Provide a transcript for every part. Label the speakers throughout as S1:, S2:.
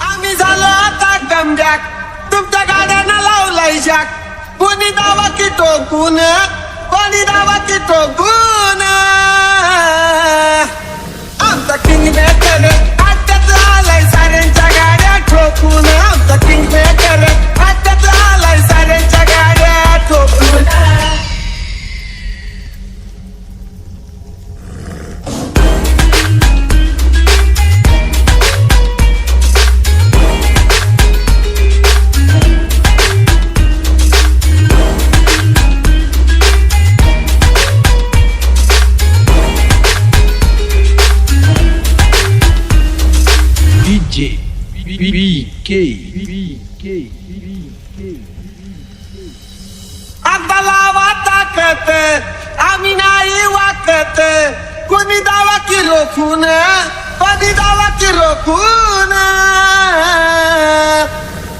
S1: आम्ही झालो आता गमजाक, तुमच्या गाड्यांना लावलाय शाक. कोणी दावा की टोकून, कोणी दावा की टोकून. आमचा किंग मेकर आत्ताच आलाय साऱ्यांच्या गाड्या ठोकून. आमचा किंग मेकर आत्ताच आलाय साऱ्यांच्या गाड्या ठोकून. आता लावा ताकत, आम्ही नाही वाकत. कोणी दावा की रोखून, कोणी दावा की रोखून.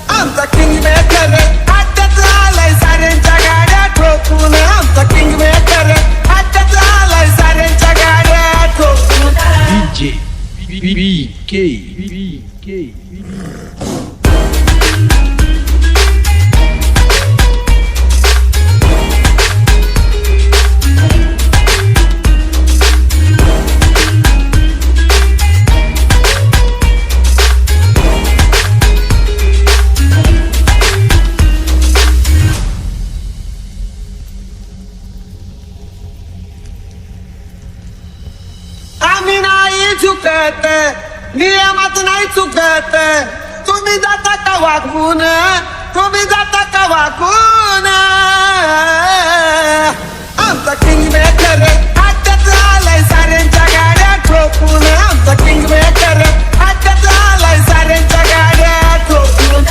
S1: आमचा किंग मेकर आत्ताच आलाय साऱ्यांच्या गाड्या ठोकून. आमचा किंग मेकर आत्ताच आलाय साऱ्यांच्या गाड्या ठोकून. आम्ही नाही चुकत, नियमात नाही चुकत. तुम्ही जाता का वाकून, तुम्ही जाता का वाकून. आमचा किंग मेकर आत्ताच आलाय साऱ्यांच्या गाड्या ठोकून. आमचा किंग मेकर आत्ताच आलाय साऱ्यांच्या गाड्या ठोकून.